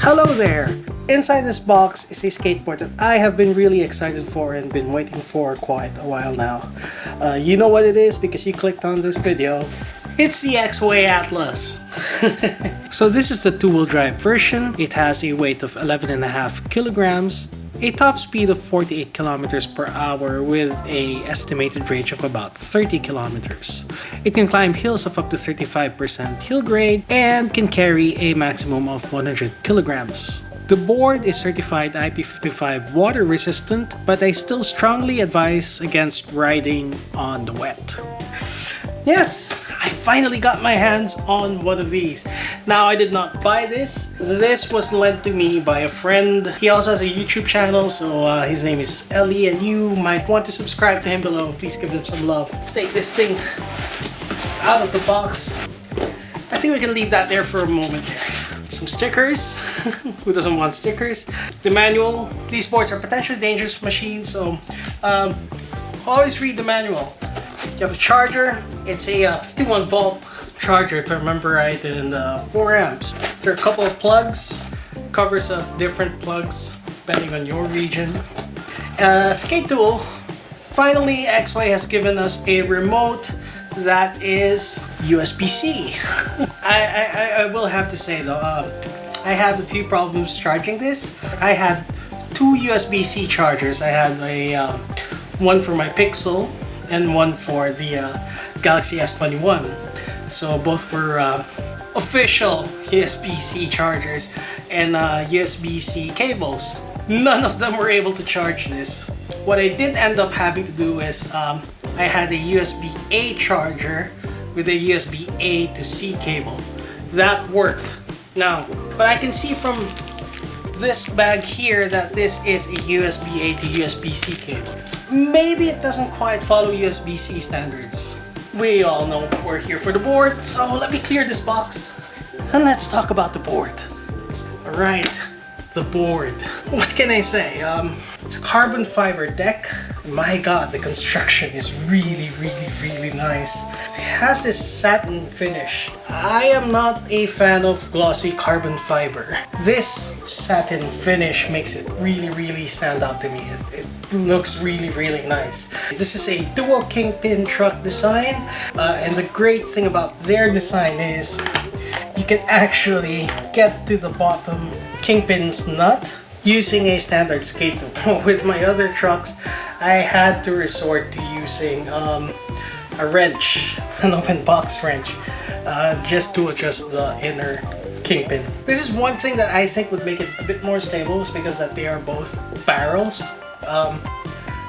Hello there! Inside this box is a skateboard that I have been really excited for and been waiting for quite a while now. You know what it is because you clicked on this video. It's the Exway Atlas. So this is the two-wheel drive version. It has a weight of 11.5 kilograms, a top speed of 48 kilometers per hour with a estimated range of about 30 kilometers. It can climb hills of up to 35% hill grade and can carry a maximum of 100 kilograms. The board is certified IP55 water resistant, but I still strongly advise against riding on the wet. Yes, I finally got my hands on one of these. Now, I did not buy this. This was lent to me by a friend. He also has a YouTube channel, so his name is Ellie, and you might want to subscribe to him below. Please give him some love. Let's take this thing out of the box. I think we can leave that there for a moment there. Some stickers. Who doesn't want stickers? The manual. These boards are potentially dangerous machines, so always read the manual. You have a charger. It's a 51 volt charger, if I remember right, and 4 amps. There are a couple of plugs. Covers up different plugs depending on your region. Skate tool. Finally, Exway has given us a remote that is USB-C. I will have to say though, I had a few problems charging this. I had two USB-C chargers. I had a one for my Pixel and one for the Galaxy S21. So both were official USB-C chargers and USB-C cables. None of them were able to charge this. What I did end up having to do is I had a USB-A charger with a USB-A to C cable. That worked. Now, but I can see from this bag here that this is a USB-A to USB-C cable. Maybe it doesn't quite follow USB-C standards. We all know we're here for the board, so let me clear this box and let's talk about the board. Alright, the board. What can I say? It's a carbon fiber deck. My god, the construction is really nice. It has this satin finish. I am not a fan of glossy carbon fiber. This satin finish makes it really stand out to me. It looks really nice. This is a dual kingpin truck design, and the great thing about their design is you can actually get to the bottom kingpin's nut using a standard skate tool. With my other trucks, I had to resort to using a wrench, an open box wrench, just to adjust the inner kingpin. This is one thing that I think would make it a bit more stable, is because that they are both barrels.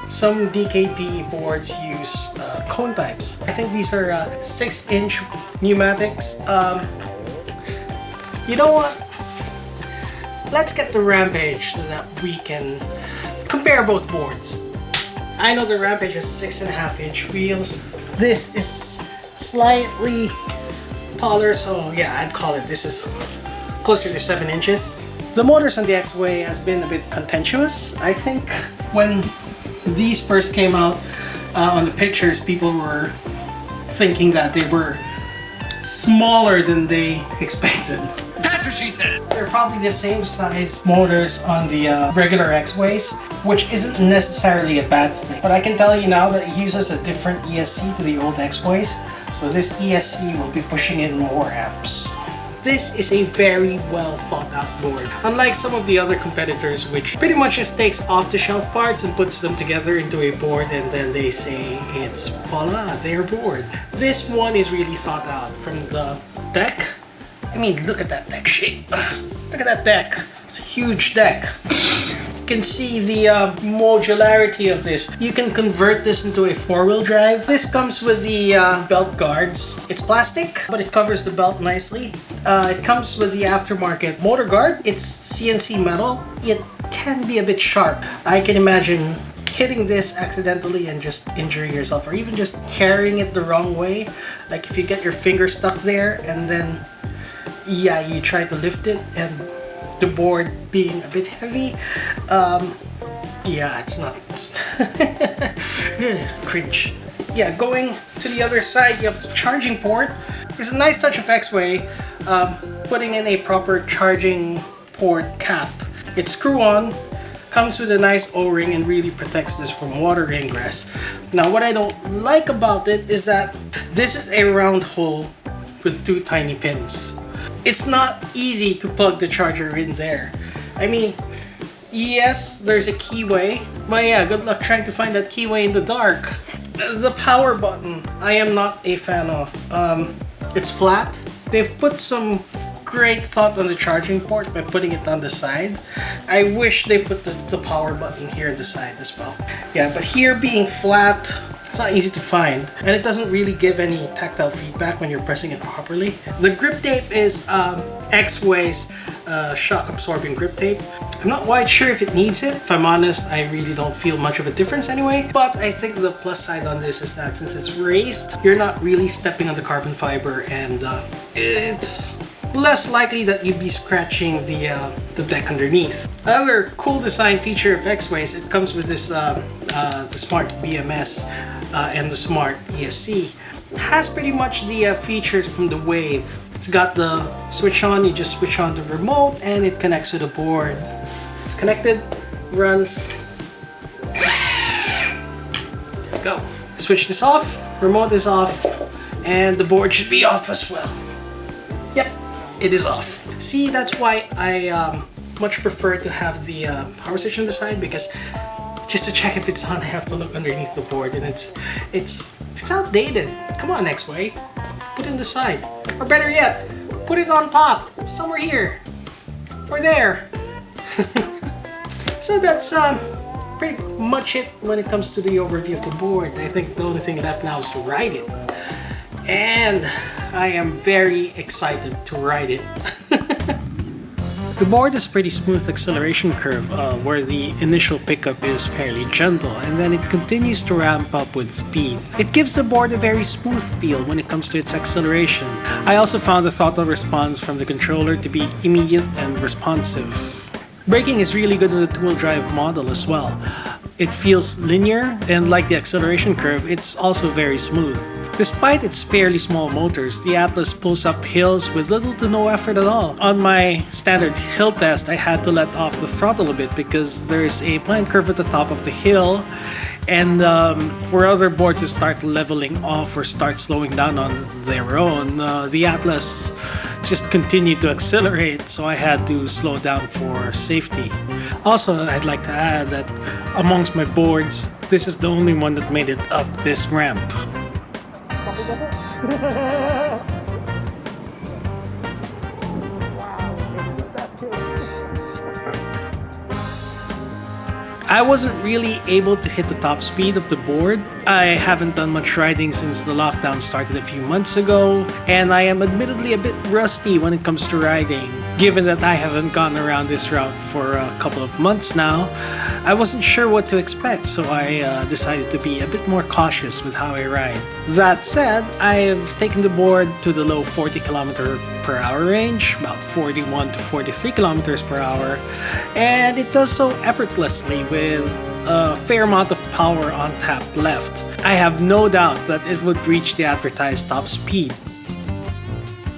Some DKP boards use cone types. I think these are 6-inch pneumatics. You know what? Let's get the Rampage so that we can compare both boards. I know the Rampage has 6.5-inch wheels. This is slightly taller, so yeah, I'd call it this is closer to 7 inches. The motors on the Exway has been a bit contentious. I think when these first came out on the pictures, people were thinking that they were smaller than they expected. That's what she said! They're probably the same size motors on the regular Exways, which isn't necessarily a bad thing. But I can tell you now that it uses a different ESC to the old Exways, so this ESC will be pushing in more amps. This is a very well thought out board. Unlike some of the other competitors, which pretty much just takes off-the-shelf parts and puts them together into a board and then they say it's voila, their board. This one is really thought out. From the deck, I mean, look at that deck shape. Look at that deck. It's a huge deck. You can see the modularity of this. You can convert this into a 4-wheel drive. This comes with the belt guards. It's plastic, but it covers the belt nicely. It comes with the aftermarket motor guard. It's CNC metal. It can be a bit sharp. I can imagine hitting this accidentally and just injuring yourself, or even just carrying it the wrong way. Like if you get your finger stuck there and then yeah, you try to lift it and the board being a bit heavy, yeah, it's not cringe. Yeah, going to the other side, you have the charging port. There's a nice touch of Exway putting in a proper charging port cap. It's screw-on, comes with a nice O-ring and really protects this from water ingress. Now what I don't like about it is that this is a round hole with 2 tiny pins. It's not easy to plug the charger in there. I mean, yes, there's a keyway, but yeah, good luck trying to find that keyway in the dark. The power button, I am not a fan of. It's flat. They've put some great thought on the charging port by putting it on the side. I wish they put the power button here on the side as well. Yeah, but here being flat, it's not easy to find, and it doesn't really give any tactile feedback when you're pressing it properly. The grip tape is Exway's shock absorbing grip tape. I'm not quite sure if it needs it. If I'm honest, I really don't feel much of a difference anyway. But I think the plus side on this is that since it's raised, you're not really stepping on the carbon fiber, and it's less likely that you'd be scratching the deck underneath. Another cool design feature of Exway is it comes with this the smart BMS and the smart ESC. Has pretty much the features from the Wave. It's got the switch on, you just switch on the remote and it connects to the board. It's connected, runs. Go. Switch this off, remote is off, and the board should be off as well. Yep, it is off. See, that's why I much prefer to have the power switch on the side, because just to check if it's on, I have to look underneath the board, and it's outdated. Come on, Exway, put it on the side, or better yet, put it on top, somewhere here, or there. So that's pretty much it when it comes to the overview of the board. I think the only thing left now is to ride it, and I am very excited to ride it. The board has a pretty smooth acceleration curve where the initial pickup is fairly gentle and then it continues to ramp up with speed. It gives the board a very smooth feel when it comes to its acceleration. I also found the throttle response from the controller to be immediate and responsive. Braking is really good in the two-wheel drive model as well. It feels linear, and like the acceleration curve, it's also very smooth. Despite its fairly small motors, the Atlas pulls up hills with little to no effort at all. On my standard hill test, I had to let off the throttle a bit because there's a blind curve at the top of the hill, and for other boards to start leveling off or start slowing down on their own, the Atlas just continued to accelerate, so I had to slow down for safety. Also, I'd like to add that amongst my boards, this is the only one that made it up this ramp. I wasn't really able to hit the top speed of the board. I haven't done much riding since the lockdown started a few months ago, and I am admittedly a bit rusty when it comes to riding. Given that I haven't gone around this route for a couple of months now, I wasn't sure what to expect, so I decided to be a bit more cautious with how I ride. That said, I have taken the board to the low 40 km/h range, about 41 to 43 km/h, and it does so effortlessly with a fair amount of power on tap left. I have no doubt that it would reach the advertised top speed.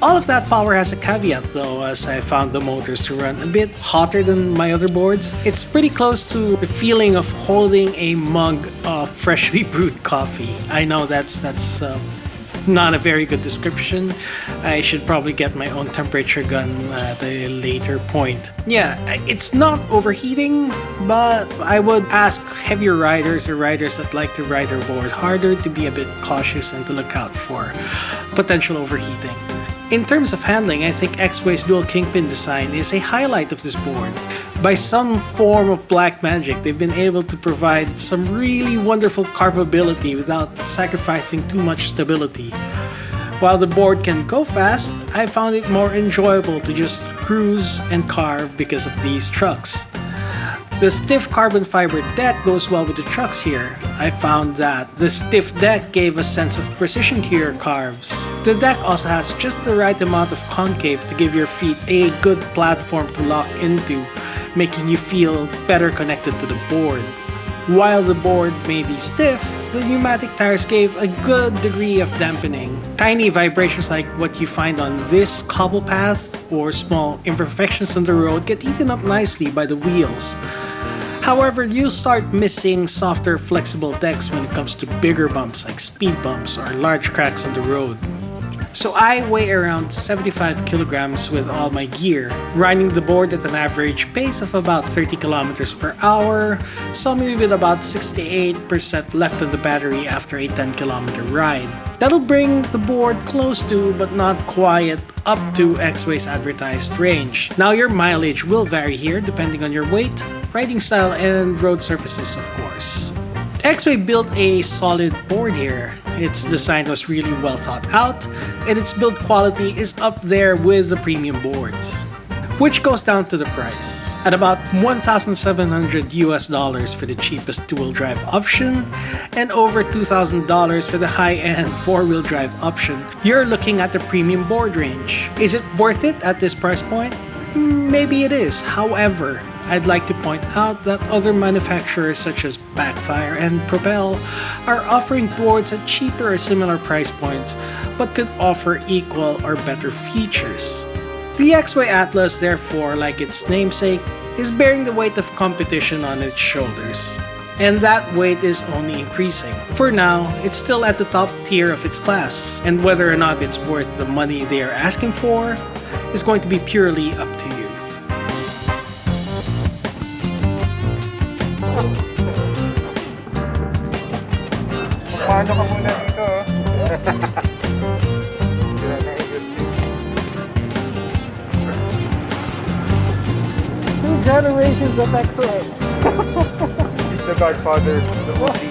All of that power has a caveat though, as I found the motors to run a bit hotter than my other boards. It's pretty close to the feeling of holding a mug of freshly brewed coffee. I know that's not a very good description. I should probably get my own temperature gun at a later point. Yeah, it's not overheating, but I would ask heavier riders or riders that like to ride their board harder to be a bit cautious and to look out for potential overheating. In terms of handling, I think Exway's dual kingpin design is a highlight of this board. By some form of black magic, they've been able to provide some really wonderful carvability without sacrificing too much stability. While the board can go fast, I found it more enjoyable to just cruise and carve because of these trucks. The stiff carbon fiber deck goes well with the trucks here. I found that the stiff deck gave a sense of precision to your carves. The deck also has just the right amount of concave to give your feet a good platform to lock into, making you feel better connected to the board. While the board may be stiff, the pneumatic tires gave a good degree of dampening. Tiny vibrations like what you find on this cobble path or small imperfections on the road get eaten up nicely by the wheels. However, you'll start missing softer, flexible decks when it comes to bigger bumps like speed bumps or large cracks on the road. So I weigh around 75 kilograms with all my gear, riding the board at an average pace of about 30 kilometers per hour, saw me with about 68% left on the battery after a 10-kilometer ride. That'll bring the board close to, but not quite up to, Exway's advertised range. Now your mileage will vary here depending on your weight, riding style, and road surfaces of course. Exway built a solid board here. Its design was really well thought out, and its build quality is up there with the premium boards. Which goes down to the price. At about $1,700 US for the cheapest two-wheel drive option, and over $2,000 for the high-end four-wheel drive option, you're looking at the premium board range. Is it worth it at this price point? Maybe it is. However, I'd like to point out that other manufacturers such as Backfire and Propel are offering boards at cheaper or similar price points, but could offer equal or better features. The Exway Atlas, therefore, like its namesake, is bearing the weight of competition on its shoulders. And that weight is only increasing. For now, it's still at the top tier of its class, and whether or not it's worth the money they are asking for is going to be purely up to you. Paano ka muna dito? Two generations of Exway. He's the godfather, the OG.